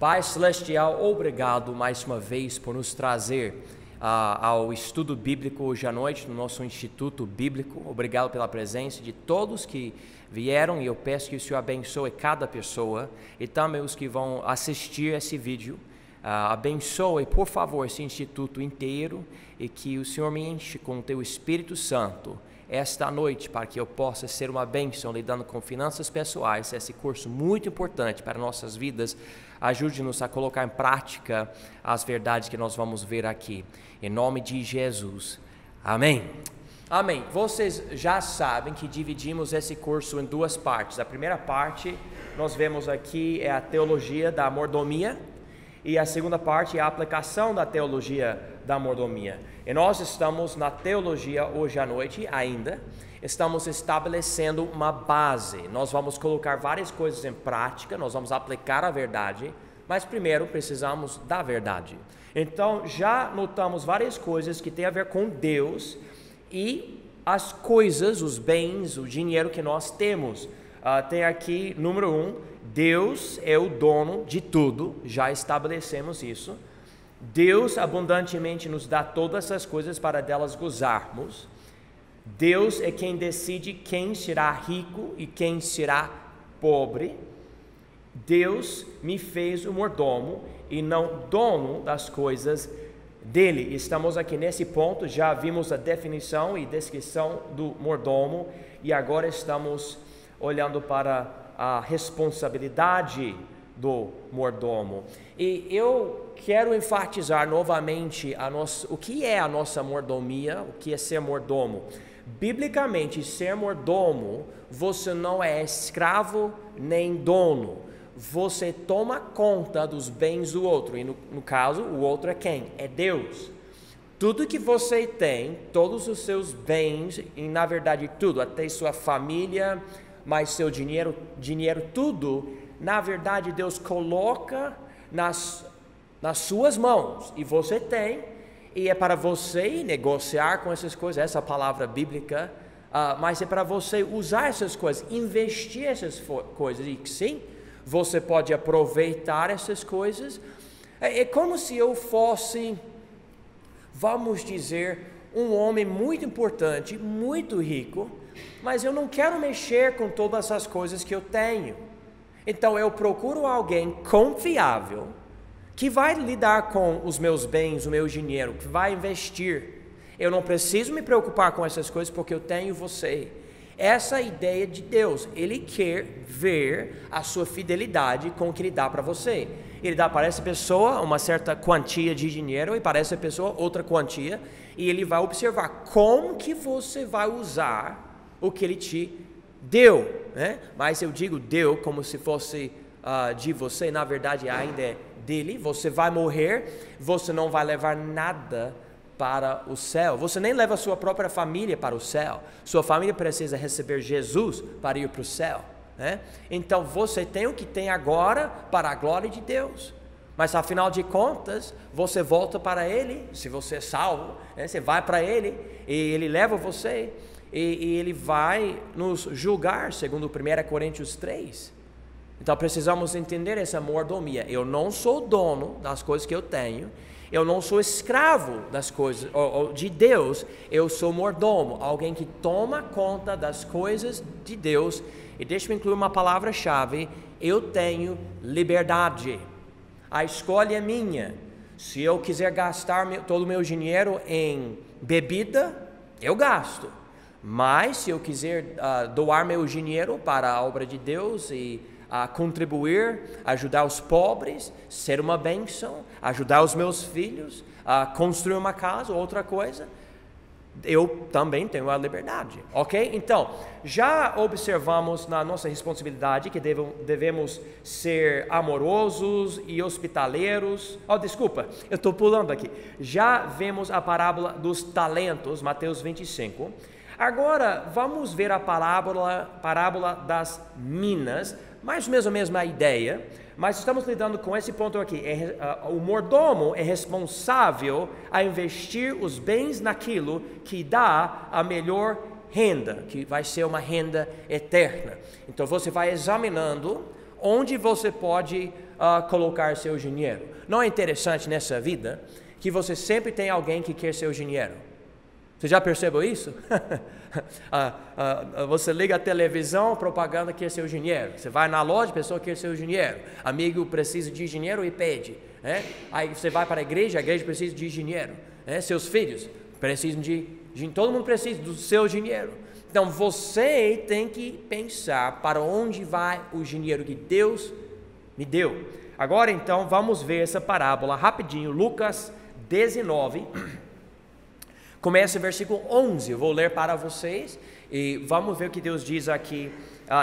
Pai Celestial, obrigado mais uma vez por nos trazer ao estudo bíblico hoje à noite no nosso Instituto Bíblico. Obrigado pela presença de todos que vieram e eu peço que o Senhor abençoe cada pessoa e também os que vão assistir esse vídeo. Abençoe, por favor, esse instituto inteiro e que o Senhor me enche com o Teu Espírito Santo esta noite para que eu possa ser uma bênção lidando com finanças pessoais. Esse curso muito importante para nossas vidas. Ajude-nos a colocar em prática as verdades que nós vamos ver aqui. Em nome de Jesus. Amém. Amém. Vocês já sabem que dividimos esse curso em duas partes. A primeira parte, nós vemos aqui, é a teologia da mordomia. E a segunda parte é a aplicação da teologia da mordomia. E nós estamos na teologia hoje à noite ainda. Estamos estabelecendo uma base. Nós vamos colocar várias coisas em prática, nós vamos aplicar a verdade, mas primeiro precisamos da verdade. Então já notamos várias coisas que têm a ver com Deus e as coisas, os bens, o dinheiro que nós temos. Tem aqui, número 1, Deus é o dono de tudo, já estabelecemos isso. Deus abundantemente nos dá todas essas coisas para delas gozarmos. Deus é quem decide quem será rico e quem será pobre. Deus me fez o mordomo e não dono das coisas dele. Estamos aqui nesse ponto, já vimos a definição e descrição do mordomo e agora estamos olhando para a responsabilidade do mordomo. E eu quero enfatizar novamente o que é a nossa mordomia, o que é ser mordomo. Biblicamente, ser mordomo, você não é escravo nem dono. Você toma conta dos bens do outro. E no caso, o outro é quem? É Deus. Tudo que você tem, todos os seus bens, e na verdade tudo, até sua família, mas seu dinheiro, tudo, na verdade Deus coloca nas suas mãos. E você tem. E é para você negociar com essas coisas, essa palavra bíblica, mas é para você usar essas coisas, investir essas coisas, e sim, você pode aproveitar essas coisas. É como se eu fosse, vamos dizer, um homem muito importante, muito rico, mas eu não quero mexer com todas essas coisas que eu tenho. Então eu procuro alguém confiável, que vai lidar com os meus bens, o meu dinheiro, que vai investir. Eu não preciso me preocupar com essas coisas porque eu tenho você. Essa é a ideia de Deus. Ele quer ver a sua fidelidade com o que Ele dá para você. Ele dá para essa pessoa uma certa quantia de dinheiro e para essa pessoa outra quantia. E Ele vai observar como que você vai usar o que Ele te deu, né? Mas eu digo deu como se fosse de você, na verdade ainda é dele. Você vai morrer, você não vai levar nada para o céu, você nem leva a sua própria família para o céu, sua família precisa receber Jesus para ir para o céu, né? Então você tem o que tem agora para a glória de Deus, mas afinal de contas, você volta para Ele, se você é salvo, né? Você vai para Ele, e Ele leva você, e Ele vai nos julgar, segundo 1 Coríntios 3, Então precisamos entender essa mordomia. Eu não sou dono das coisas que eu tenho, eu não sou escravo das coisas de Deus, eu sou mordomo, alguém que toma conta das coisas de Deus. E deixa eu incluir uma palavra-chave: eu tenho liberdade, a escolha é minha. Se eu quiser gastar todo o meu dinheiro em bebida, eu gasto, mas se eu quiser doar meu dinheiro para a obra de Deus e contribuir, ajudar os pobres, ser uma bênção, ajudar os meus filhos, construir uma casa, outra coisa, eu também tenho a liberdade, ok? Então, já observamos na nossa responsabilidade que devemos ser amorosos e hospitaleiros. Desculpa, eu estou pulando aqui. Já vemos a parábola dos talentos, Mateus 25. Agora, vamos ver a parábola das minas, mais ou menos a mesma ideia, mas estamos lidando com esse ponto aqui. O mordomo é responsável a investir os bens naquilo que dá a melhor renda, que vai ser uma renda eterna. Então você vai examinando onde você pode colocar seu dinheiro. Não é interessante nessa vida que você sempre tem alguém que quer seu dinheiro? Você já percebeu isso? Você liga a televisão, propaganda quer seu dinheiro. Você vai na loja, a pessoa quer seu dinheiro. Amigo precisa de dinheiro e pede. Aí você vai para a igreja precisa de dinheiro. Seus filhos precisam de dinheiro. Todo mundo precisa do seu dinheiro. Então você tem que pensar para onde vai o dinheiro que Deus me deu. Agora então vamos ver essa parábola rapidinho. Lucas 19. Começa o versículo 11, eu vou ler para vocês e vamos ver o que Deus diz aqui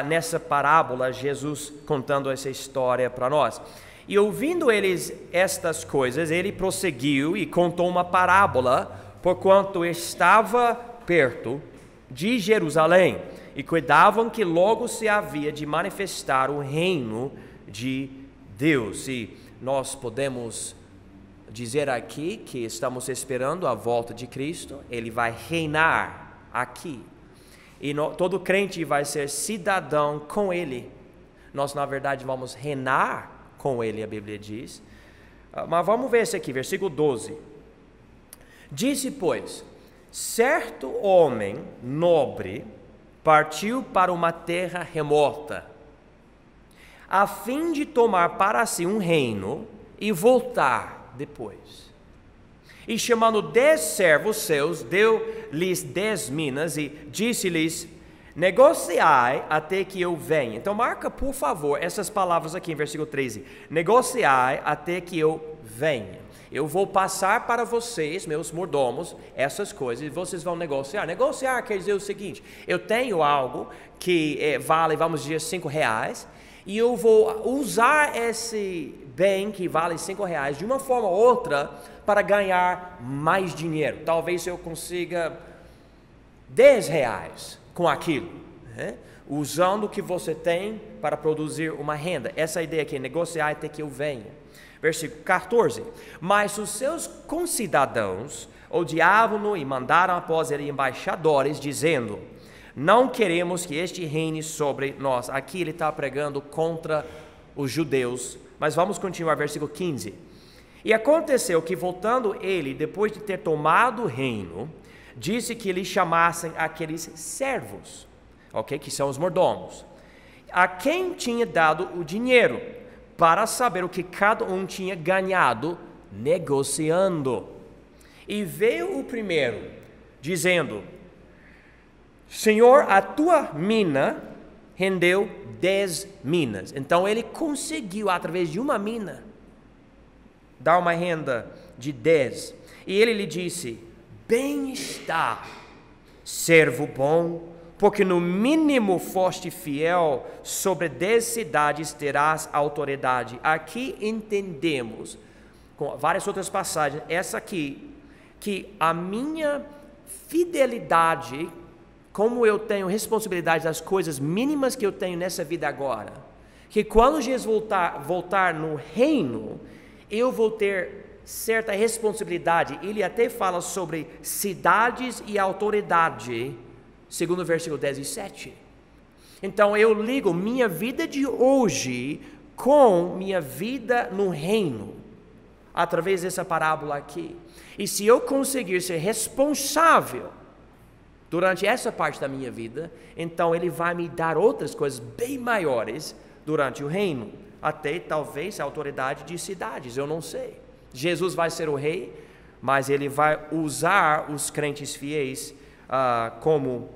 nessa parábola, Jesus contando essa história para nós. E ouvindo eles estas coisas, ele prosseguiu e contou uma parábola, porquanto estava perto de Jerusalém, e cuidavam que logo se havia de manifestar o reino de Deus. E nós podemos dizer aqui que estamos esperando a volta de Cristo. Ele vai reinar aqui e todo crente vai ser cidadão com Ele. Nós na verdade vamos reinar com Ele, a Bíblia diz. Mas vamos ver esse aqui, versículo 12. Disse, pois, certo homem nobre partiu para uma terra remota, a fim de tomar para si um reino e voltar depois. E chamando 10 servos seus, deu-lhes 10 minas e disse-lhes: negociai até que eu venha. Então marca por favor essas palavras aqui em versículo 13. Negociai até que eu venha. Eu vou passar para vocês, meus mordomos, essas coisas e vocês vão negociar. Negociar quer dizer o seguinte: eu tenho algo que vale, vamos dizer, R$5, e eu vou usar esse bem que vale R$5 de uma forma ou outra para ganhar mais dinheiro. Talvez eu consiga R$10 com aquilo, usando o que você tem para produzir uma renda. Essa ideia aqui, negociar até que eu venha. Versículo 14. Mas os seus concidadãos odiavam-no e mandaram após ele embaixadores, dizendo: não queremos que este reine sobre nós. Aqui ele está pregando contra os judeus. Mas vamos continuar, versículo 15. E aconteceu que, voltando ele, depois de ter tomado o reino, disse que lhe chamassem aqueles servos, que são os mordomos, a quem tinha dado o dinheiro, para saber o que cada um tinha ganhado negociando. E veio o primeiro, dizendo: Senhor, a tua mina rendeu 10 minas. Então ele conseguiu, através de uma mina, dar uma renda de 10. E ele lhe disse: bem está, servo bom, porque no mínimo foste fiel, sobre 10 cidades terás autoridade. Aqui entendemos, com várias outras passagens, essa aqui, que a minha fidelidade, como eu tenho responsabilidade das coisas mínimas que eu tenho nessa vida agora, que quando Jesus voltar no reino, eu vou ter certa responsabilidade. Ele até fala sobre cidades e autoridade, segundo o versículo 17. Então eu ligo minha vida de hoje com minha vida no reino, através dessa parábola aqui. E se eu conseguir ser responsável durante essa parte da minha vida, então ele vai me dar outras coisas bem maiores durante o reino, até talvez a autoridade de cidades, eu não sei. Jesus vai ser o rei, mas ele vai usar os crentes fiéis como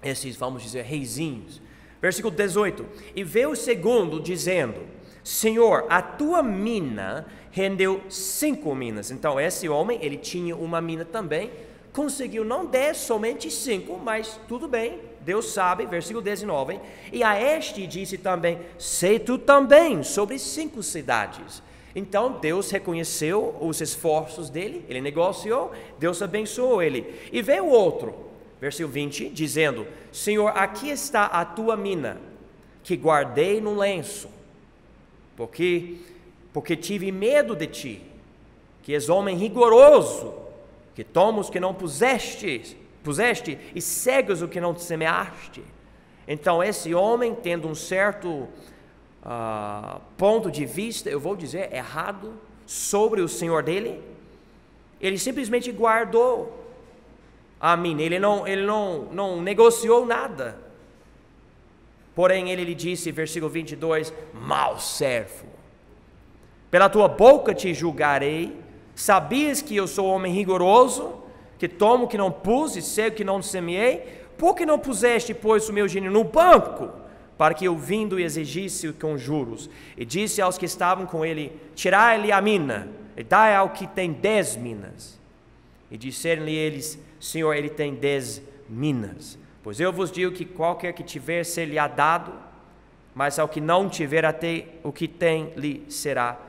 esses, vamos dizer, reizinhos. Versículo 18. E veio o segundo, dizendo: Senhor, a tua mina rendeu 5 minas. Então esse homem, ele tinha uma mina também, conseguiu não 10, somente 5, mas tudo bem, Deus sabe. Versículo 19. E a este disse também: sei tu também sobre 5 cidades. Então Deus reconheceu os esforços dele, ele negociou, Deus abençoou ele. E veio o outro, versículo 20, dizendo: Senhor, aqui está a tua mina, que guardei no lenço, porque tive medo de ti, que és homem rigoroso, que tomas o que não puseste, e cegas o que não semeaste. Então esse homem, tendo um certo ponto de vista, eu vou dizer, errado sobre o Senhor dele. Ele simplesmente guardou a mina, ele não negociou nada. Porém, ele lhe disse, versículo 22, mau servo, pela tua boca te julgarei, sabias que eu sou homem rigoroso, que tomo o que não pus e cego o que não semeei, por que não puseste, pois, o meu dinheiro no banco, para que eu vindo exigisse com juros? E disse aos que estavam com ele, tirai-lhe a mina, e dai ao que tem 10 minas. E disseram-lhe eles, Senhor, ele tem 10 minas. Pois eu vos digo que qualquer que tiver ser-lhe-á dado, mas ao que não tiver até o que tem lhe será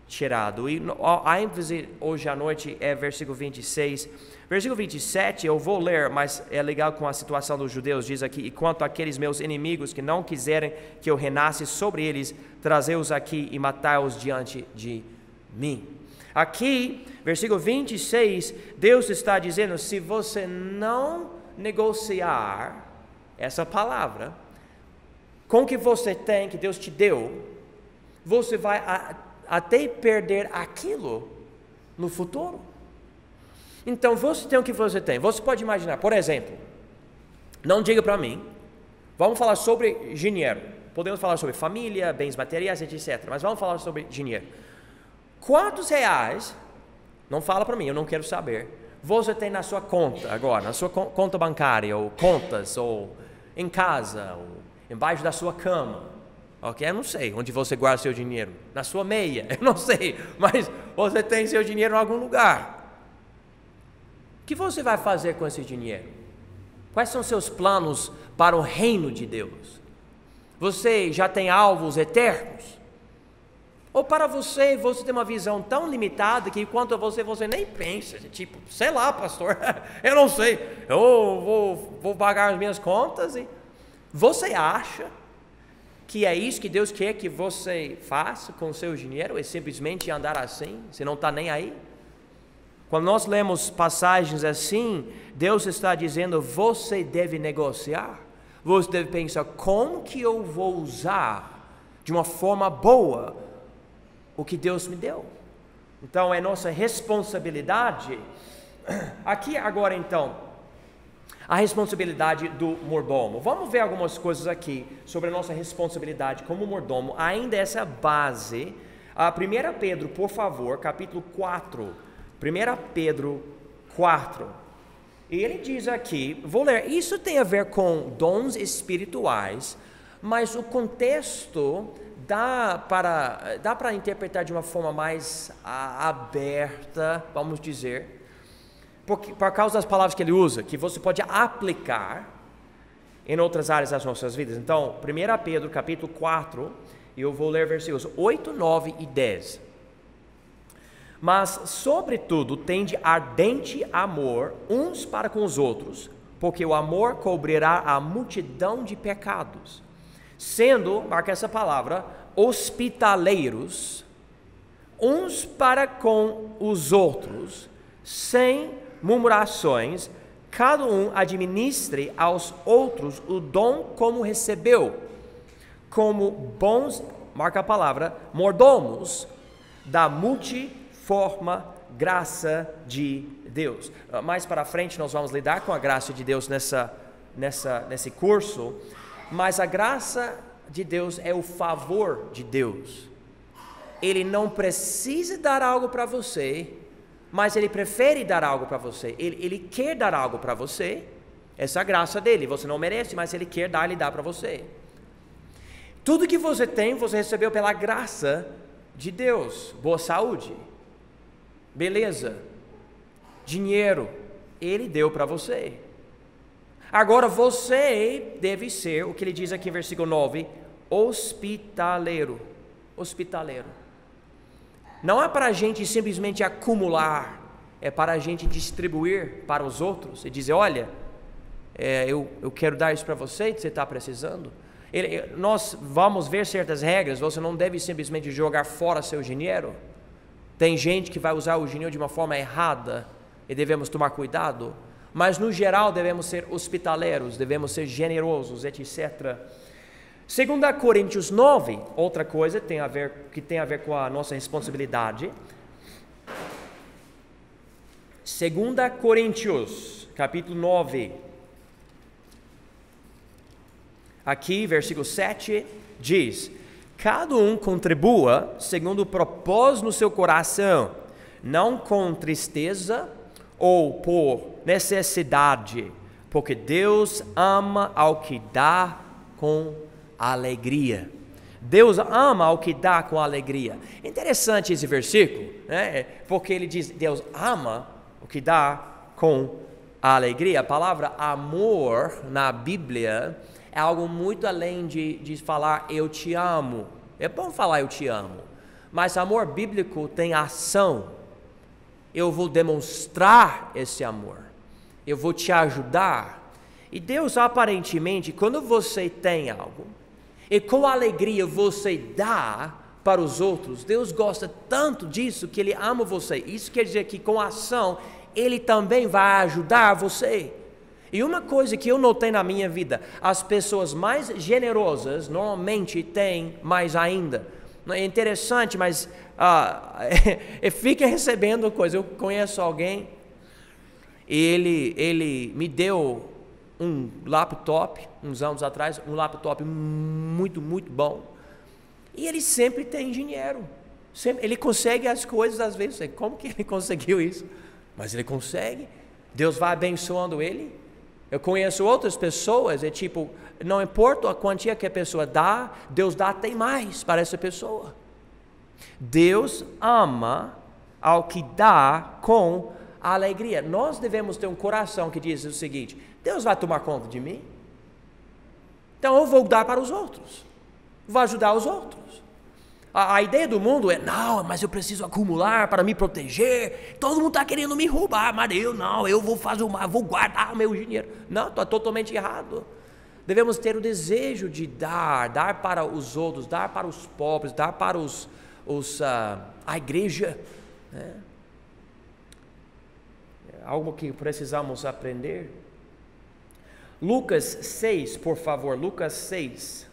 tirado. E a ênfase hoje à noite é versículo 26. Versículo 27 eu vou ler, mas é legal com a situação dos judeus. Diz aqui, e quanto àqueles meus inimigos que não quiserem que eu renasce sobre eles, trazei-os aqui e matai-os diante de mim. Aqui, versículo 26, Deus está dizendo, se você não negociar essa palavra com o que você tem, que Deus te deu, você vai até perder aquilo no futuro. Então você tem o que você tem. Você pode imaginar, por exemplo, não diga para mim, vamos falar sobre dinheiro, podemos falar sobre família, bens materiais, etc. Mas vamos falar sobre dinheiro. Quantos reais, não fala para mim, eu não quero saber, você tem na sua conta agora, na sua conta bancária, ou contas, ou em casa, ou embaixo da sua cama? Ok, eu não sei onde você guarda seu dinheiro, na sua meia, eu não sei, mas você tem seu dinheiro em algum lugar. O que você vai fazer com esse dinheiro? Quais são seus planos para o reino de Deus? Você já tem alvos eternos? Ou para você tem uma visão tão limitada que quanto a você nem pensa, tipo, sei lá, pastor, eu não sei, eu vou pagar as minhas contas e você acha que é isso que Deus quer que você faça com o seu dinheiro, é simplesmente andar assim, você não está nem aí? Quando nós lemos passagens assim, Deus está dizendo, você deve negociar, você deve pensar, como que eu vou usar de uma forma boa o que Deus me deu? Então é nossa responsabilidade. Aqui agora então, a responsabilidade do mordomo. Vamos ver algumas coisas aqui sobre a nossa responsabilidade como mordomo, ainda essa base. 1 Pedro, por favor, capítulo 4. 1 Pedro 4. E ele diz aqui, vou ler, isso tem a ver com dons espirituais, mas o contexto dá para interpretar de uma forma mais aberta, vamos dizer, por causa das palavras que ele usa, que você pode aplicar em outras áreas das nossas vidas. Então, 1 Pedro capítulo 4, e eu vou ler versículos 8, 9 e 10. Mas, sobretudo, tende ardente amor uns para com os outros, porque o amor cobrirá a multidão de pecados, sendo, marca essa palavra, hospitaleiros uns para com os outros, sem murmurações, cada um administre aos outros o dom como recebeu, como bons, marca a palavra, mordomos da multiforme graça de Deus. Mais para frente nós vamos lidar com a graça de Deus nesse curso, mas a graça de Deus é o favor de Deus. Ele não precisa dar algo para você, mas Ele prefere dar algo para você. Ele quer dar algo para você. Essa é a graça dele. Você não merece, mas Ele quer dar, Ele dá para você. Tudo que você tem, você recebeu pela graça de Deus. Boa saúde, beleza, dinheiro, Ele deu para você. Agora você deve ser, o que ele diz aqui em versículo 9, hospitaleiro. Hospitaleiro. Não é para a gente simplesmente acumular, é para a gente distribuir para os outros e dizer, olha, eu quero dar isso para você, que você está precisando. Nós vamos ver certas regras, você não deve simplesmente jogar fora seu dinheiro. Tem gente que vai usar o dinheiro de uma forma errada e devemos tomar cuidado. Mas no geral devemos ser hospitaleiros, devemos ser generosos, etc. 2 Coríntios 9, outra coisa que tem a ver com a nossa responsabilidade. 2 Coríntios, capítulo 9. Aqui, versículo 7, diz: cada um contribua segundo o propósito no seu coração, não com tristeza ou por necessidade, porque Deus ama ao que dá com alegria. Deus ama ao que dá com alegria. Interessante esse versículo, né? Porque ele diz, Deus ama o que dá com alegria. A palavra amor na Bíblia é algo muito além de falar eu te amo. É bom falar eu te amo, mas amor bíblico tem ação. Eu vou demonstrar esse amor, eu vou te ajudar. E Deus aparentemente, quando você tem algo e com alegria você dá para os outros, Deus gosta tanto disso que Ele ama você. Isso quer dizer que com ação Ele também vai ajudar você. E uma coisa que eu notei na minha vida, as pessoas mais generosas normalmente têm mais ainda. É interessante, mas fica recebendo coisa. Eu conheço alguém, ele me deu um laptop, uns anos atrás, um laptop muito, muito bom. E ele sempre tem dinheiro. Ele consegue as coisas às vezes. Como que ele conseguiu isso? Mas ele consegue. Deus vai abençoando ele. Eu conheço outras pessoas, não importa a quantia que a pessoa dá, Deus dá até mais para essa pessoa. Deus ama ao que dá com alegria. Nós devemos ter um coração que diz o seguinte: Deus vai tomar conta de mim, então eu vou dar para os outros, vou ajudar os outros. A ideia do mundo é, não, mas eu preciso acumular para me proteger, todo mundo está querendo me roubar, mas eu vou fazer vou guardar o meu dinheiro. Não, está totalmente errado. Devemos ter o desejo de dar para os outros, dar para os pobres, dar para a igreja, né? É algo que precisamos aprender. Lucas 6, por favor, Lucas 6.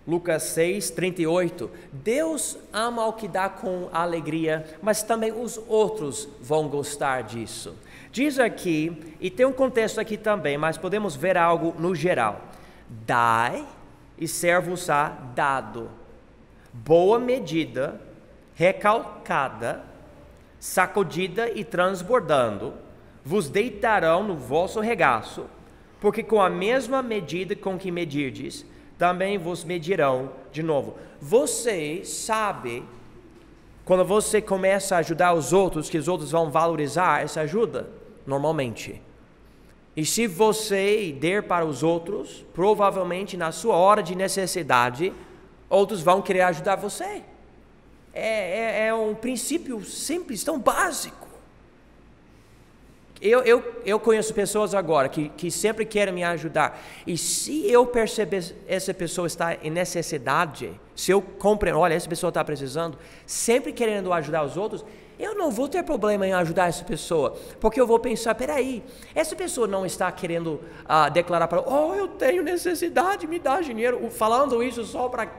Lucas 6, 38, Deus ama o que dá com alegria, mas também os outros vão gostar disso. Diz aqui, e tem um contexto aqui também, mas podemos ver algo no geral. Dai e ser-vos-á dado, boa medida, recalcada, sacudida e transbordando, vos deitarão no vosso regaço, porque com a mesma medida com que medirdes, também vos medirão de novo. Você sabe, quando você começa a ajudar os outros, que os outros vão valorizar essa ajuda, normalmente. E se você der para os outros, provavelmente na sua hora de necessidade, outros vão querer ajudar você. É um princípio simples, tão básico. Eu conheço pessoas agora que sempre querem me ajudar. E se eu perceber essa pessoa está em necessidade, se eu compreendo, olha, essa pessoa está precisando, sempre querendo ajudar os outros, eu não vou ter problema em ajudar essa pessoa. Porque eu vou pensar, peraí, essa pessoa não está querendo declarar para eu tenho necessidade, me dá dinheiro. Falando isso só para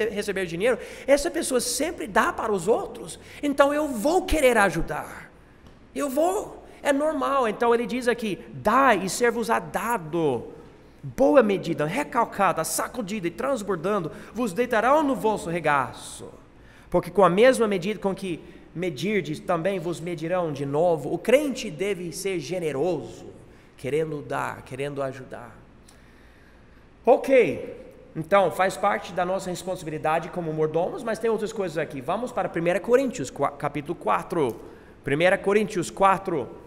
receber dinheiro, essa pessoa sempre dá para os outros. Então eu vou querer ajudar. Eu vou. É normal. Então ele diz aqui, dai e ser-vos-á dado, boa medida, recalcada, sacudida e transbordando, vos deitarão no vosso regaço, porque com a mesma medida com que medirdes, também vos medirão de novo. O crente deve ser generoso, querendo dar, querendo ajudar. Ok, então faz parte da nossa responsabilidade como mordomos, mas tem outras coisas aqui. Vamos para 1 Coríntios, capítulo 4. 1 Coríntios 4.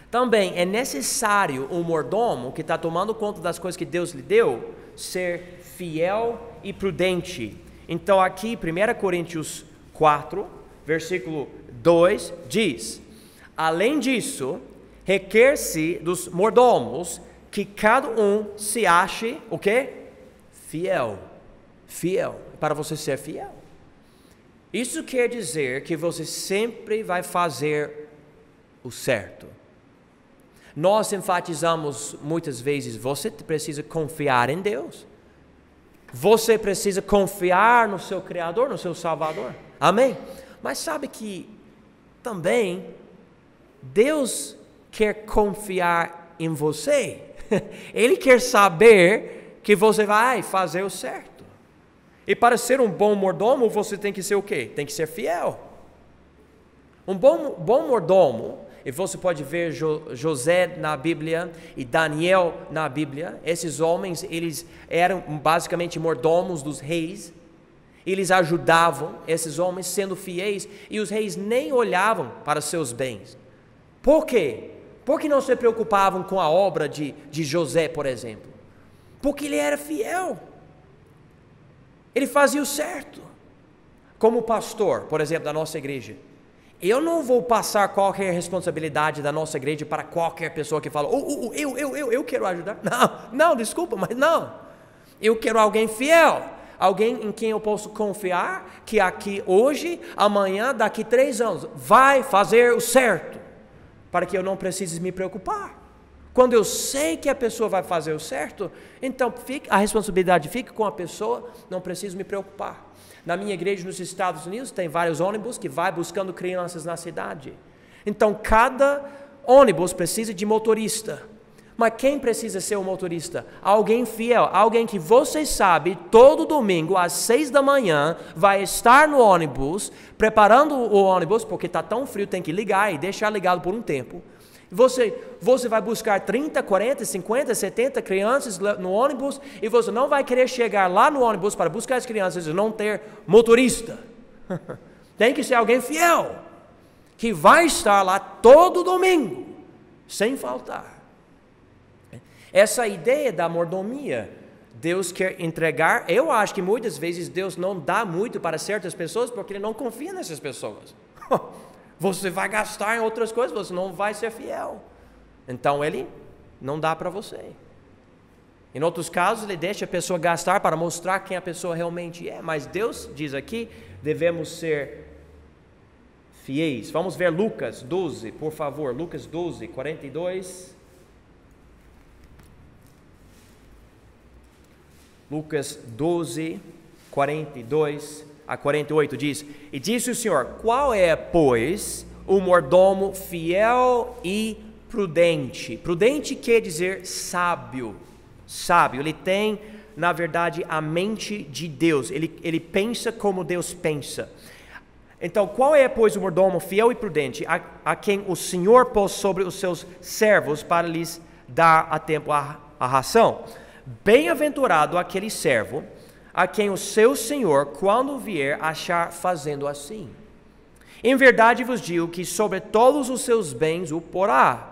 Também é necessário um mordomo que está tomando conta das coisas que Deus lhe deu, ser fiel e prudente. Então aqui, 1 Coríntios 4, versículo 2, diz: além disso, requer-se dos mordomos que cada um se ache, o quê? Fiel. Fiel. Para você ser fiel. Isso quer dizer que você sempre vai fazer o certo. Nós enfatizamos muitas vezes, você precisa confiar em Deus. Você precisa confiar no seu Criador, no seu Salvador. Amém? Mas sabe que também Deus quer confiar em você. Ele quer saber que você vai fazer o certo. E para ser um bom mordomo, você tem que ser o quê? Tem que ser fiel. Um bom mordomo, e você pode ver José na Bíblia e Daniel na Bíblia. Esses homens, eles eram basicamente mordomos dos reis. Eles ajudavam esses homens sendo fiéis, e os reis nem olhavam para seus bens. Por quê? Porque não se preocupavam com a obra de José, por exemplo. Porque ele era fiel. Ele fazia o certo. Como pastor, por exemplo, da nossa igreja, eu não vou passar qualquer responsabilidade da nossa igreja para qualquer pessoa que fala, eu quero ajudar. Não, desculpa, mas não. Eu quero alguém fiel. Alguém em quem eu posso confiar, que aqui hoje, amanhã, daqui 3 anos, vai fazer o certo, para que eu não precise me preocupar. Quando eu sei que a pessoa vai fazer o certo, então a responsabilidade fica com a pessoa, não preciso me preocupar. Na minha igreja nos Estados Unidos tem vários ônibus que vai buscando crianças na cidade. Então cada ônibus precisa de motorista. Mas quem precisa ser o motorista? Alguém fiel, alguém que você sabe, todo domingo às 6 da manhã, vai estar no ônibus, preparando o ônibus, porque está tão frio, tem que ligar e deixar ligado por um tempo. Você vai buscar 30, 40, 50, 70 crianças no ônibus, e você não vai querer chegar lá no ônibus para buscar as crianças e não ter motorista. Tem que ser alguém fiel, que vai estar lá todo domingo, sem faltar. Essa ideia da mordomia, Deus quer entregar. Eu acho que muitas vezes Deus não dá muito para certas pessoas porque Ele não confia nessas pessoas. Você vai gastar em outras coisas, você não vai ser fiel. Então Ele não dá para você. Em outros casos, Ele deixa a pessoa gastar para mostrar quem a pessoa realmente é. Mas Deus diz aqui, devemos ser fiéis. Vamos ver Lucas 12, por favor. Lucas 12, 42. Lucas 12, 42 a 48 diz: E disse o Senhor, qual é, pois, o mordomo fiel e prudente? Prudente quer dizer sábio. Sábio, ele tem, na verdade, a mente de Deus. Ele pensa como Deus pensa. Então, qual é, pois, o mordomo fiel e prudente, a quem o Senhor pôs sobre os seus servos para lhes dar a tempo a ração? Bem-aventurado aquele servo a quem o seu senhor, quando vier, achar fazendo assim. Em verdade vos digo que sobre todos os seus bens o porá.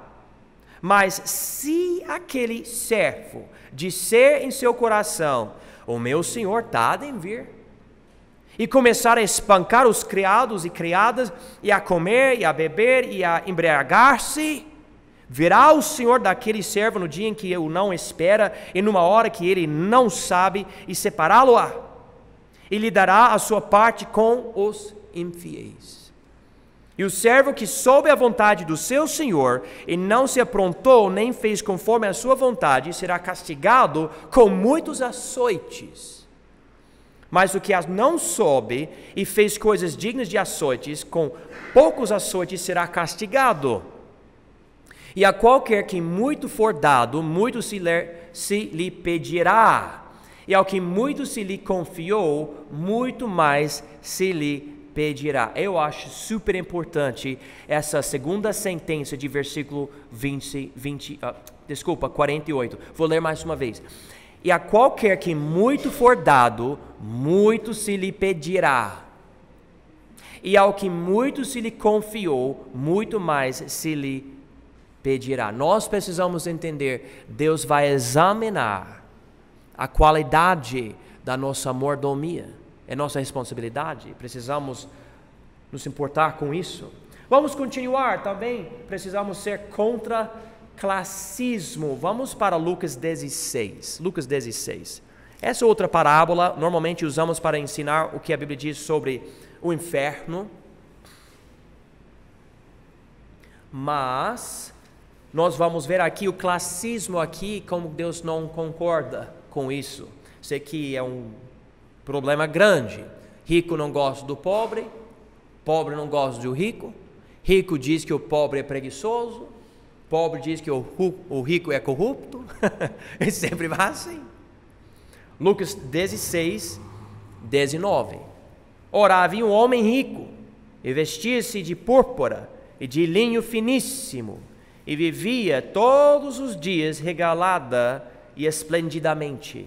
Mas se aquele servo disser em seu coração, o meu senhor tarda em vir, e começar a espancar os criados e criadas, e a comer, e a beber, e a embriagar-se, virá o Senhor daquele servo no dia em que ele não espera, e numa hora que ele não sabe, e separá-lo-á, e lhe dará a sua parte com os infiéis. E o servo que soube a vontade do seu Senhor, e não se aprontou, nem fez conforme a sua vontade, será castigado com muitos açoites. Mas o que não soube, e fez coisas dignas de açoites, com poucos açoites será castigado. E a qualquer que muito for dado, muito se lhe pedirá. E ao que muito se lhe confiou, muito mais se lhe pedirá. Eu acho super importante essa segunda sentença de versículo 48. Vou ler mais uma vez. E a qualquer que muito for dado, muito se lhe pedirá. E ao que muito se lhe confiou, muito mais se lhe pedirá. Nós precisamos entender, Deus vai examinar a qualidade da nossa mordomia. É nossa responsabilidade, precisamos nos importar com isso. Vamos continuar também, precisamos ser contra classismo. Vamos para Lucas 16. Lucas 16. Essa outra parábola, normalmente usamos para ensinar o que a Bíblia diz sobre o inferno, mas nós vamos ver aqui o classismo aqui, como Deus não concorda com isso. Isso aqui é um problema grande. Rico não gosta do pobre, pobre não gosta do rico, rico diz que o pobre é preguiçoso, pobre diz que o rico é corrupto, e sempre vai assim. Lucas 16, 19. Ora, havia um homem rico, e vestia-se de púrpura e de linho finíssimo, e vivia todos os dias regalada e esplendidamente.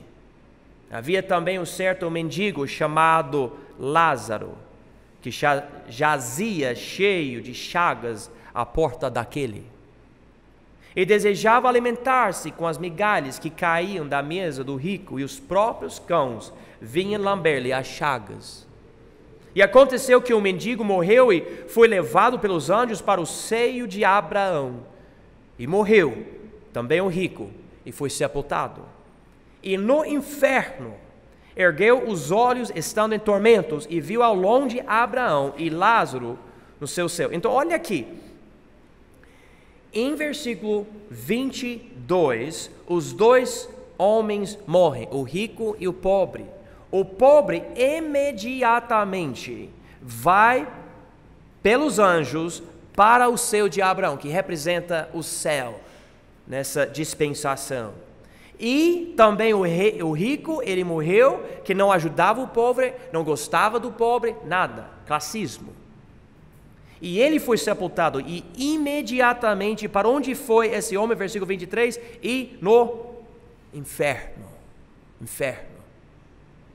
Havia também um certo mendigo chamado Lázaro, que jazia cheio de chagas à porta daquele, e desejava alimentar-se com as migalhas que caíam da mesa do rico, e os próprios cães vinham lamber-lhe as chagas. E aconteceu que o mendigo morreu e foi levado pelos anjos para o seio de Abraão. E morreu também o rico e foi sepultado. E no inferno ergueu os olhos, estando em tormentos, e viu ao longe Abraão e Lázaro no seu seio. Então olha aqui, em versículo 22, os dois homens morrem, o rico e o pobre. O pobre imediatamente vai pelos anjos para o seio de Abraão, que representa o céu nessa dispensação. E também o rico, ele morreu, que não ajudava o pobre, não gostava do pobre, nada, classismo. E ele foi sepultado, e imediatamente, para onde foi esse homem, versículo 23? E no inferno. Inferno.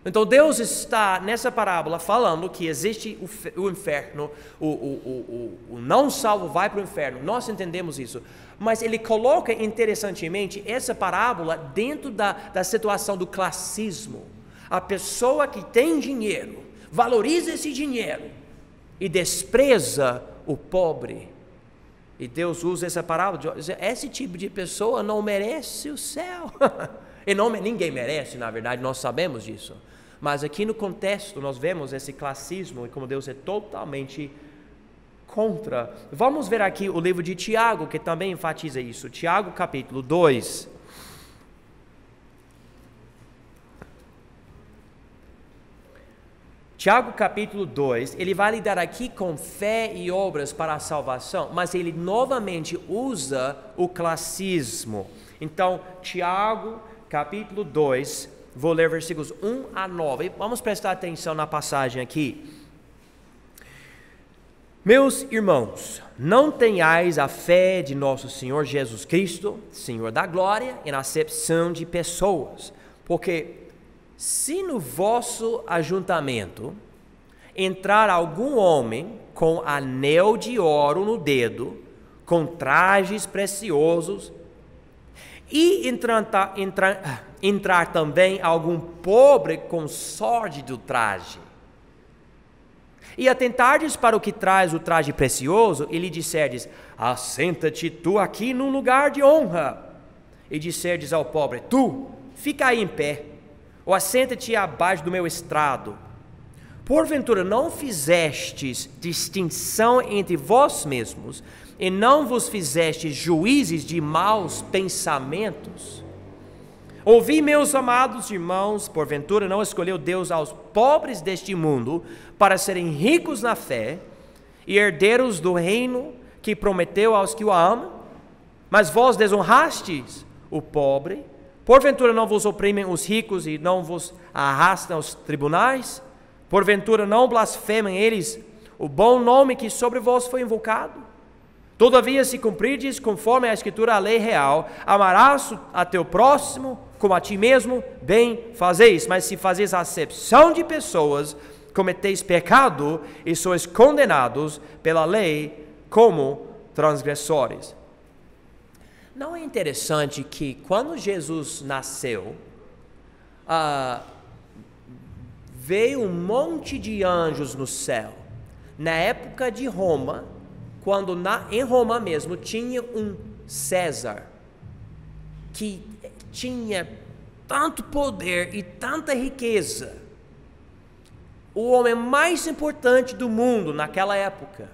Então Deus está nessa parábola falando que existe o inferno, o não salvo vai para o inferno, nós entendemos isso, mas ele coloca interessantemente essa parábola dentro da situação do classismo. A pessoa que tem dinheiro, valoriza esse dinheiro e despreza o pobre. E Deus usa essa parábola, esse tipo de pessoa não merece o céu. E ninguém merece, na verdade, nós sabemos disso. Mas aqui no contexto nós vemos esse classismo e como Deus é totalmente contra. Vamos ver aqui o livro de Tiago, que também enfatiza isso. Tiago capítulo 2. Tiago capítulo 2, ele vai lidar aqui com fé e obras para a salvação, mas ele novamente usa o classismo. Então, Tiago capítulo 2, vou ler versículos 1 a 9. Vamos prestar atenção na passagem aqui. Meus irmãos, não tenhais a fé de nosso Senhor Jesus Cristo, Senhor da glória, em acepção de pessoas, porque se no vosso ajuntamento entrar algum homem com anel de ouro no dedo, com trajes preciosos, e entrar também algum pobre com sórdido traje, e atentardes para o que traz o traje precioso, e lhe disserdes: assenta-te tu aqui num lugar de honra, e disserdes ao pobre: tu, fica aí em pé, ou assenta-te abaixo do meu estrado. Porventura não fizestes distinção entre vós mesmos, e não vos fizestes juízes de maus pensamentos? Ouvi, meus amados irmãos, porventura não escolheu Deus aos pobres deste mundo para serem ricos na fé e herdeiros do reino que prometeu aos que o amam? Mas vós desonrastes o pobre. Porventura não vos oprimem os ricos e não vos arrastam aos tribunais? Porventura não blasfemem eles o bom nome que sobre vós foi invocado? Todavia, se cumprirdes conforme a Escritura, a lei real, amarás a teu próximo como a ti mesmo, bem fazeis. Mas se fazeis acepção de pessoas, cometeis pecado e sois condenados pela lei como transgressores. Não é interessante que quando Jesus nasceu, veio um monte de anjos no céu? Na época de Roma, quando em Roma mesmo tinha um César, que tinha tanto poder e tanta riqueza, o homem mais importante do mundo naquela época.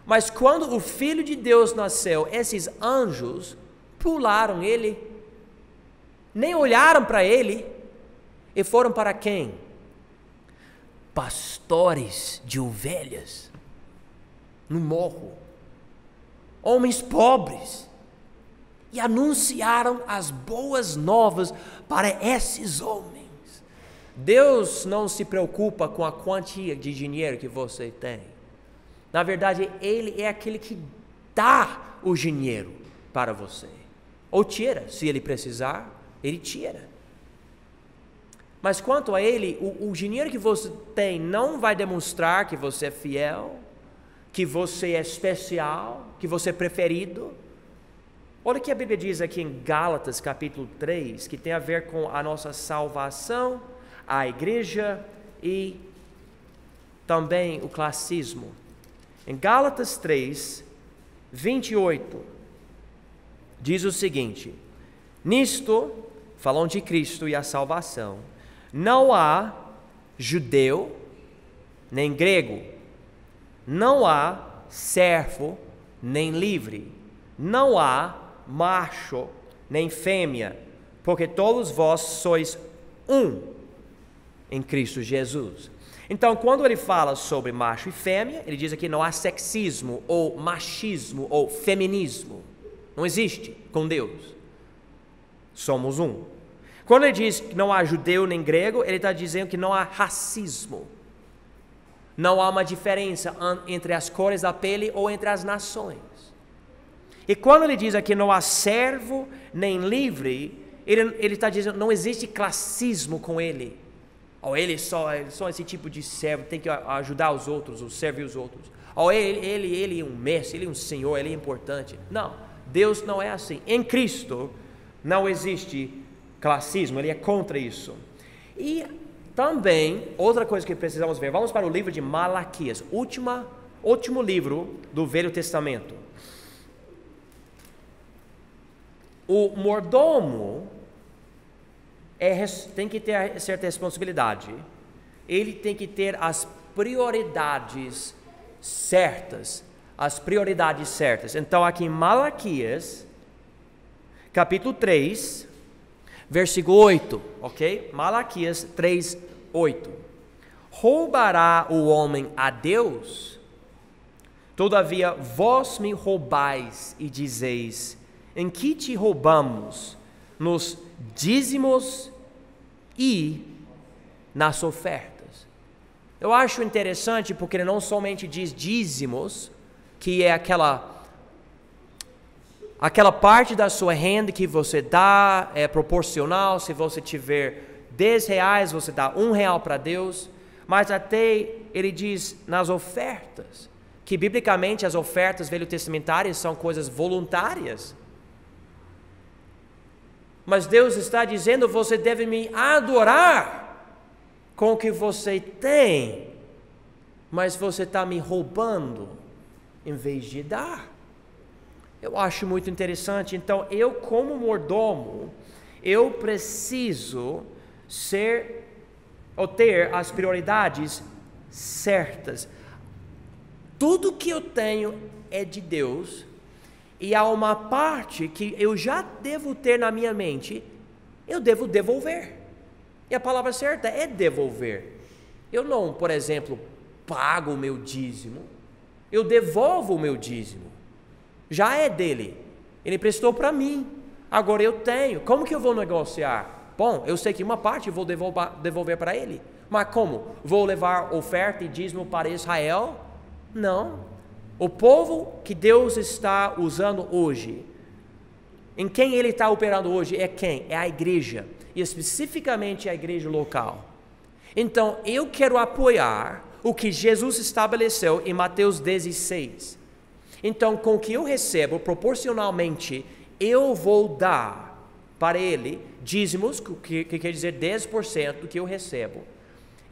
Mas quando o Filho de Deus nasceu, esses anjos pularam ele, nem olharam para ele, e foram para quem? Pastores de ovelhas, no morro, homens pobres, e anunciaram as boas novas para esses homens. Deus não se preocupa com a quantia de dinheiro que você tem. Na verdade, Ele é aquele que dá o dinheiro para você. Ou tira, se Ele precisar, Ele tira. Mas quanto a Ele, o dinheiro que você tem não vai demonstrar que você é fiel, que você é especial, que você é preferido. Olha o que a Bíblia diz aqui em Gálatas capítulo 3, que tem a ver com a nossa salvação, a igreja e também o classismo. Em Gálatas 3, 28, diz o seguinte: nisto, falando de Cristo e a salvação, não há judeu nem grego, não há servo nem livre, não há macho nem fêmea, porque todos vós sois um em Cristo Jesus. Então, quando ele fala sobre macho e fêmea, ele diz aqui não há sexismo, ou machismo, ou feminismo. Não existe com Deus. Somos um. Quando ele diz que não há judeu nem grego, ele está dizendo que não há racismo. Não há uma diferença entre as cores da pele ou entre as nações. E quando ele diz aqui não há servo nem livre, ele está dizendo não existe classismo com ele. Ou ele só esse tipo de servo, tem que ajudar os outros, ou servir os outros. Ou ele é um mestre, ele é um senhor, ele é importante. Não, Deus não é assim. Em Cristo não existe classismo, ele é contra isso. E também, outra coisa que precisamos ver, vamos para o livro de Malaquias, último livro do Velho Testamento. O mordomo tem que ter certa responsabilidade, ele tem que ter as prioridades certas, Então aqui em Malaquias, capítulo 3, versículo 8, ok? Malaquias 3, 8. Roubará o homem a Deus? Todavia vós me roubais e dizeis, em que te roubamos? Nos dízimos e nas ofertas. Eu acho interessante porque ele não somente diz dízimos, que é aquela parte da sua renda que você dá, é proporcional. Se você tiver 10 reais, você dá R$1 para Deus. Mas até ele diz nas ofertas, que biblicamente as ofertas velho-testamentárias são coisas voluntárias. Mas Deus está dizendo, você deve me adorar com o que você tem, mas você está me roubando em vez de dar. Eu acho muito interessante. Então, eu como mordomo, eu preciso ter as prioridades certas. Tudo que eu tenho é de Deus, e há uma parte que eu já devo ter na minha mente, eu devo devolver. E a palavra certa é devolver. Eu não, por exemplo, pago o meu dízimo, eu devolvo o meu dízimo. Já é dele, ele prestou para mim, agora eu tenho. Como que eu vou negociar? Bom, eu sei que uma parte eu vou devolver para ele, mas como? Vou levar oferta e dízimo para Israel? Não. O povo que Deus está usando hoje, em quem Ele está operando hoje, é quem? É a igreja, e especificamente a igreja local. Então, eu quero apoiar o que Jesus estabeleceu em Mateus 16. Então, com o que eu recebo, proporcionalmente, eu vou dar para Ele dízimos, que quer dizer 10% do que eu recebo,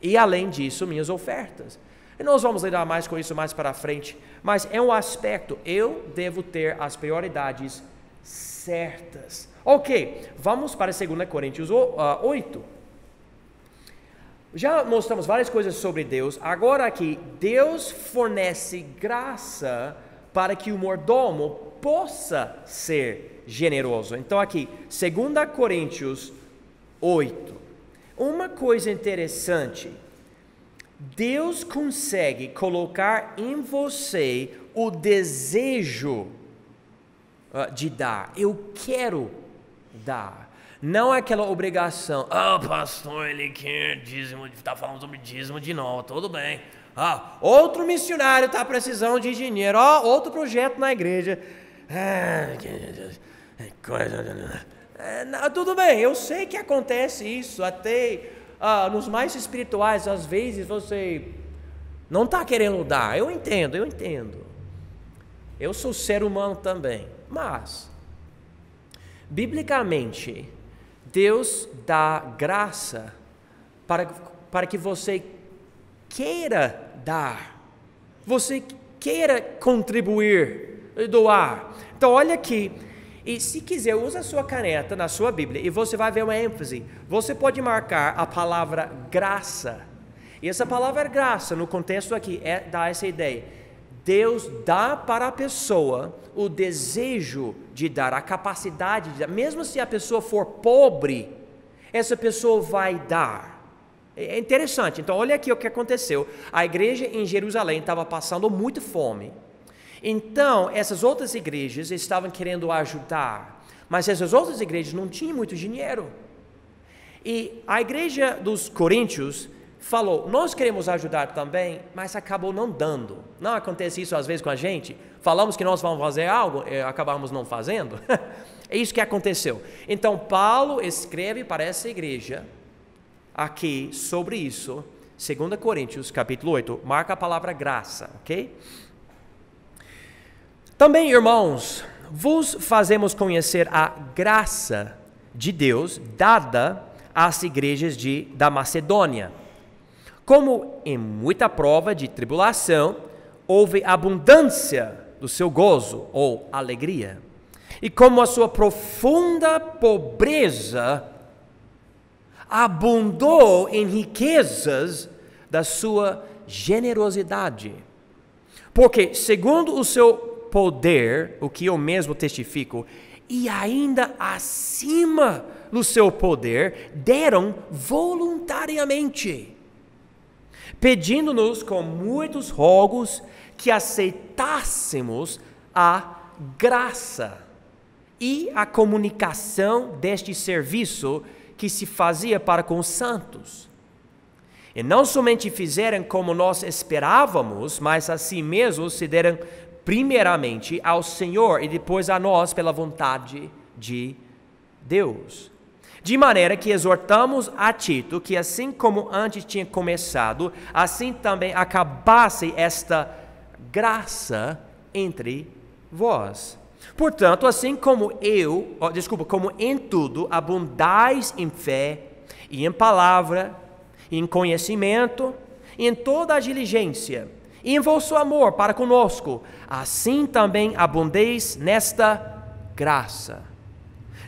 e além disso, minhas ofertas. E nós vamos lidar mais com isso mais para frente, mas é um aspecto, eu devo ter as prioridades certas. Ok, vamos para 2 Coríntios 8. Já mostramos várias coisas sobre Deus. Agora aqui, Deus fornece graça para que o mordomo possa ser generoso. Então aqui, 2 Coríntios 8. Uma coisa interessante, Deus consegue colocar em você o desejo de dar. Eu quero dar. Não é aquela obrigação. Pastor, ele quer dízimo, está falando sobre dízimo de novo, tudo bem. Outro missionário está precisando de dinheiro. Outro projeto na igreja. Tudo bem, eu sei que acontece isso. Até nos mais espirituais, às vezes você não está querendo dar. Eu entendo. Eu sou ser humano também. Mas, biblicamente, Deus dá graça para que você queira dar, você queira contribuir, doar. Então olha aqui, e se quiser, usa a sua caneta na sua Bíblia e você vai ver uma ênfase. Você pode marcar a palavra graça. E essa palavra graça, no contexto aqui, dá essa ideia. Deus dá para a pessoa o desejo de dar, a capacidade de dar. Mesmo se a pessoa for pobre, essa pessoa vai dar. É interessante. Então olha aqui o que aconteceu. A igreja em Jerusalém estava passando muita fome. Então essas outras igrejas estavam querendo ajudar, mas essas outras igrejas não tinham muito dinheiro. E a igreja dos Coríntios falou, nós queremos ajudar também, mas acabou não dando. Não acontece isso às vezes com a gente? Falamos que nós vamos fazer algo, acabamos não fazendo. É isso que aconteceu. Então Paulo escreve para essa igreja aqui sobre isso, 2 Coríntios capítulo 8, marca a palavra graça, ok? Também, irmãos, vos fazemos conhecer a graça de Deus dada às igrejas da Macedônia. Como em muita prova de tribulação, houve abundância do seu gozo ou alegria. E como a sua profunda pobreza abundou em riquezas da sua generosidade. Porque, segundo o seu poder, o que eu mesmo testifico, e ainda acima do seu poder, deram voluntariamente, pedindo-nos com muitos rogos que aceitássemos a graça e a comunicação deste serviço que se fazia para com os santos. E não somente fizeram como nós esperávamos, mas assim mesmo se deram primeiramente ao Senhor e depois a nós pela vontade de Deus. De maneira que exortamos a Tito que assim como antes tinha começado, assim também acabasse esta graça entre vós. Portanto, assim como como em tudo abundais em fé e em palavra, e em conhecimento, e em toda a diligência, e em vosso amor para conosco, assim também abundeis nesta graça.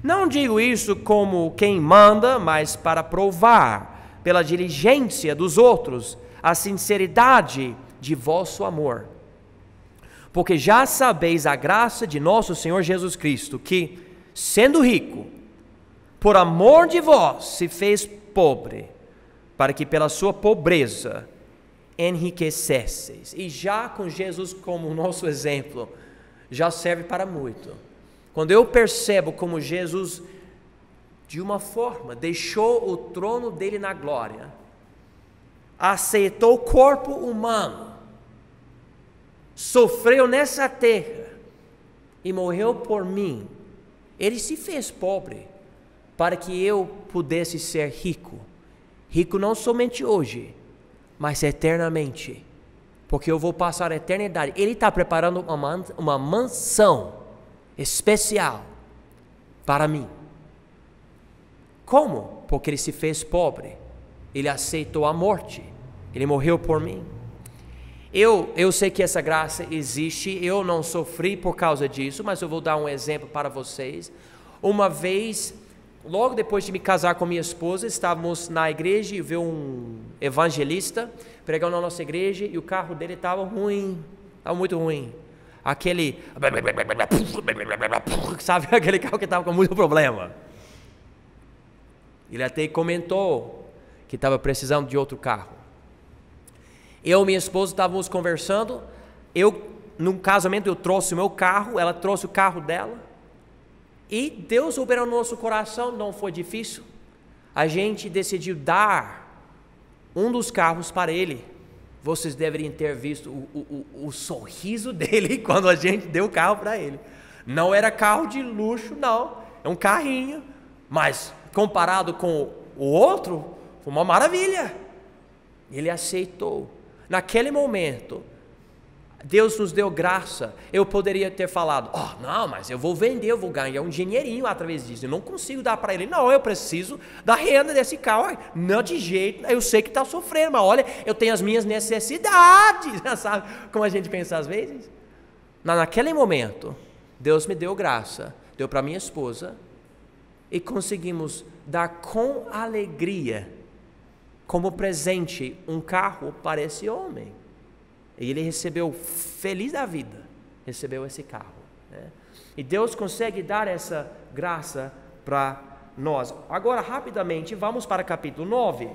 Não digo isso como quem manda, mas para provar, pela diligência dos outros, a sinceridade de vosso amor. Porque já sabeis a graça de nosso Senhor Jesus Cristo, que, sendo rico, por amor de vós se fez pobre, para que pela sua pobreza enriquecesseis. E já com Jesus como nosso exemplo, já serve para muito. Quando eu percebo como Jesus, de uma forma, deixou o trono dele na glória, aceitou o corpo humano, sofreu nessa terra e morreu por mim. Ele se fez pobre para que eu pudesse ser rico. Rico não somente hoje, mas eternamente. Porque eu vou passar a eternidade. Ele está preparando uma mansão especial para mim. Como? Porque ele se fez pobre. Ele aceitou a morte. Ele morreu por mim. Eu sei que essa graça existe, eu não sofri por causa disso, mas eu vou dar um exemplo para vocês. Uma vez, logo depois de me casar com minha esposa, estávamos na igreja e veio um evangelista pregando na nossa igreja e o carro dele estava ruim, estava muito ruim. Aquele, sabe, aquele carro que estava com muito problema. Ele até comentou que estava precisando de outro carro. Eu e minha esposa estávamos conversando, num casamento eu trouxe o meu carro, ela trouxe o carro dela, e Deus operou no nosso coração, não foi difícil. A gente decidiu dar um dos carros para ele. Vocês deveriam ter visto o sorriso dele quando a gente deu o carro para ele. Não era carro de luxo, não, é um carrinho, mas comparado com o outro, foi uma maravilha. Ele aceitou. Naquele momento, Deus nos deu graça. Eu poderia ter falado, não, mas eu vou vender, eu vou ganhar um dinheirinho através disso. Eu não consigo dar para ele. Não, eu preciso da renda desse carro. Não de jeito, eu sei que está sofrendo, mas olha, eu tenho as minhas necessidades. Sabe como a gente pensa às vezes? Naquele momento, Deus me deu graça, deu para minha esposa, e conseguimos dar com alegria, como presente, um carro para esse homem. E ele recebeu, feliz da vida, recebeu esse carro, né? E Deus consegue dar essa graça para nós. Agora, rapidamente, vamos para o capítulo 9.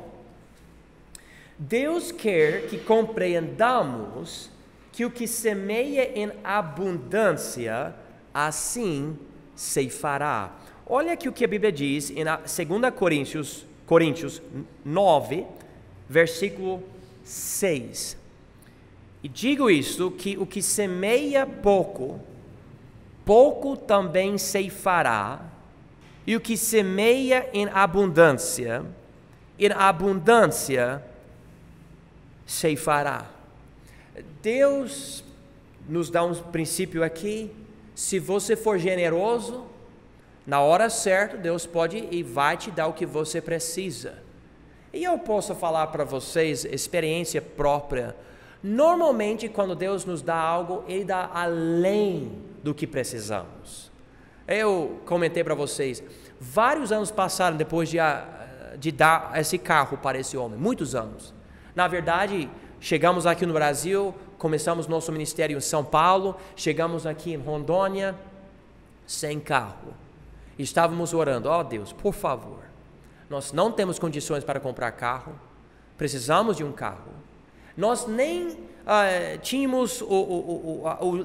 Deus quer que compreendamos que o que semeia em abundância, assim ceifará. Olha aqui o que a Bíblia diz em 2 Coríntios 9, versículo 6. E digo isto, que o que semeia pouco, pouco também ceifará, e o que semeia em abundância ceifará. Deus nos dá um princípio aqui: se você for generoso, na hora certa, Deus pode e vai te dar o que você precisa. E eu posso falar para vocês, experiência própria, normalmente quando Deus nos dá algo, Ele dá além do que precisamos. Eu comentei para vocês, vários anos passaram depois de dar esse carro para esse homem, muitos anos. Na verdade, chegamos aqui no Brasil, começamos nosso ministério em São Paulo, chegamos aqui em Rondônia, sem carro. Estávamos orando, Deus, por favor, nós não temos condições para comprar carro, precisamos de um carro. Nós nem tínhamos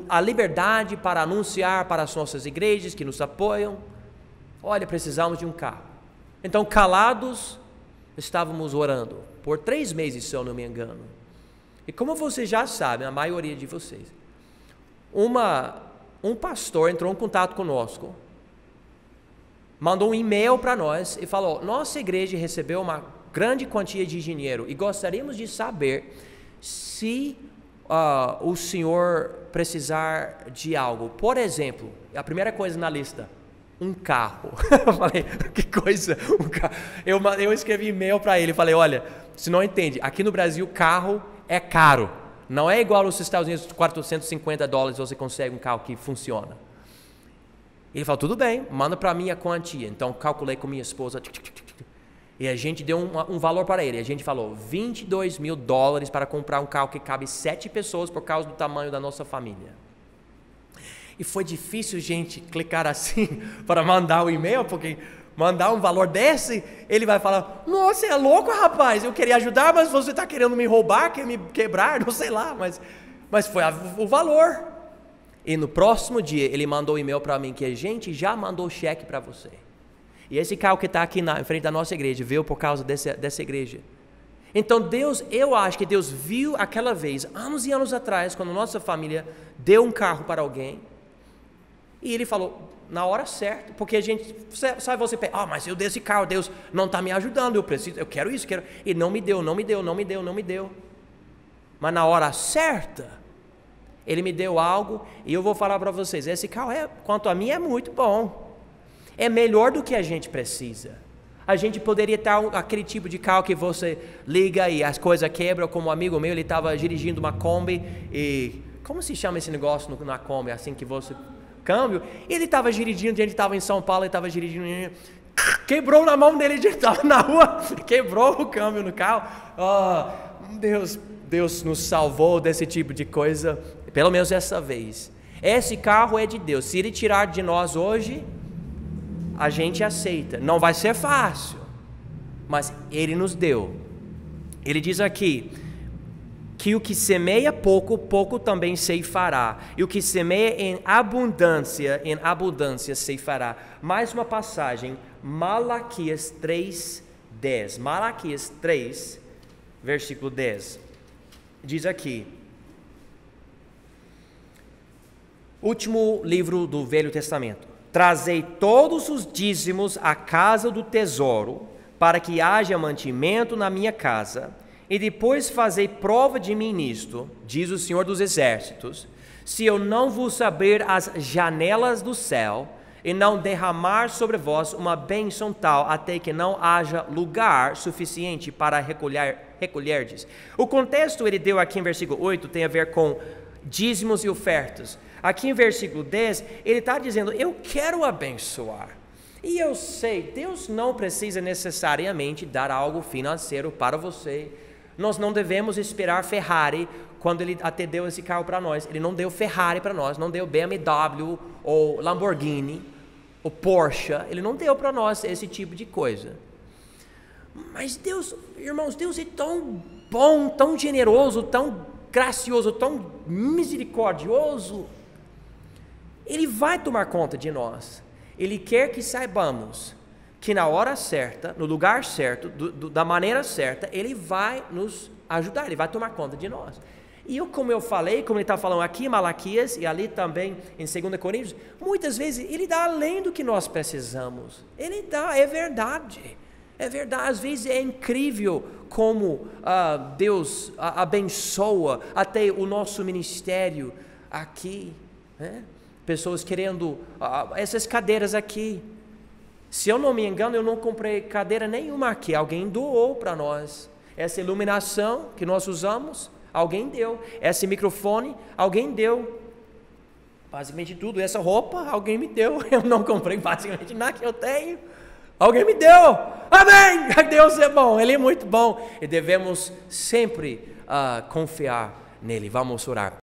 a liberdade para anunciar para as nossas igrejas que nos apoiam. Olha, precisamos de um carro. Então, calados, estávamos orando por 3 meses, se eu não me engano. E como vocês já sabem, a maioria de vocês, um pastor entrou em contato conosco, mandou um e-mail para nós e falou: nossa igreja recebeu uma grande quantia de dinheiro e gostaríamos de saber se o senhor precisar de algo. Por exemplo, a primeira coisa na lista, um carro. Eu falei, que coisa, um carro. Eu escrevi e-mail para ele, falei, olha, você não entende, aqui no Brasil carro é caro, não é igual nos Estados Unidos, $450 você consegue um carro que funciona. Ele falou, tudo bem, manda para mim a quantia. Então calculei com minha esposa, e a gente deu um valor para ele. A gente falou $22 mil para comprar um carro que cabe 7 pessoas por causa do tamanho da nossa família. E foi difícil, gente, clicar assim para mandar o e-mail, porque mandar um valor desse, ele vai falar, nossa, é louco, rapaz, eu queria ajudar, mas você está querendo me roubar, quer me quebrar, não sei lá, mas foi o valor. E no próximo dia, ele mandou um e-mail para mim, que a gente já mandou cheque para você. E esse carro que está aqui em frente da nossa igreja, veio por causa dessa igreja. Então eu acho que Deus viu aquela vez, anos e anos atrás, quando nossa família deu um carro para alguém, e Ele falou, na hora certa, porque a gente, sabe, você pensa, mas eu dei esse carro, Deus não está me ajudando, eu quero isso, e não me deu. Mas na hora certa, Ele me deu algo, e eu vou falar para vocês, esse carro, quanto a mim, é muito bom. É melhor do que a gente precisa. A gente poderia ter aquele tipo de carro que você liga e as coisas quebram, como um amigo meu, ele estava dirigindo uma Kombi, e como se chama esse negócio na Kombi, assim que você... câmbio, ele estava dirigindo, a gente estava em São Paulo, ele estava dirigindo, quebrou na mão dele, estava na rua, quebrou o câmbio no carro. Deus nos salvou desse tipo de coisa, pelo menos essa vez. Esse carro é de Deus. Se Ele tirar de nós hoje, a gente aceita. Não vai ser fácil, mas Ele nos deu. Ele diz aqui que o que semeia pouco, pouco também ceifará. E o que semeia em abundância ceifará. Mais uma passagem, Malaquias 3:10. Malaquias 3, versículo 10. Diz aqui, último livro do Velho Testamento: trazei todos os dízimos à casa do tesouro, para que haja mantimento na minha casa, e depois fazei prova de mim nisto, diz o Senhor dos Exércitos, se eu não vos abrir as janelas do céu, e não derramar sobre vós uma bênção tal, até que não haja lugar suficiente para recolherdes. O contexto ele deu aqui em versículo 8 tem a ver com dízimos e ofertas. Aqui em versículo 10, ele está dizendo, eu quero abençoar. E eu sei, Deus não precisa necessariamente dar algo financeiro para você. Nós não devemos esperar Ferrari quando Ele até deu esse carro para nós. Ele não deu Ferrari para nós, não deu BMW ou Lamborghini ou Porsche. Ele não deu para nós esse tipo de coisa. Mas Deus, irmãos, Deus é tão bom, tão generoso, tão gracioso, tão misericordioso. Ele vai tomar conta de nós. Ele quer que saibamos que na hora certa, no lugar certo, da maneira certa, Ele vai nos ajudar, Ele vai tomar conta de nós. E como eu falei, como Ele está falando aqui em Malaquias e ali também em 2 Coríntios, muitas vezes Ele dá além do que nós precisamos. Ele dá, é verdade. É verdade, às vezes é incrível como Deus abençoa até o nosso ministério aqui, né? Pessoas querendo essas cadeiras aqui. Se eu não me engano, eu não comprei cadeira nenhuma aqui. Alguém doou para nós. Essa iluminação que nós usamos, alguém deu. Esse microfone, alguém deu. Basicamente tudo. Essa roupa, alguém me deu. Eu não comprei basicamente nada que eu tenho. Alguém me deu. Amém! Deus é bom, Ele é muito bom. E devemos sempre confiar nele. Vamos orar.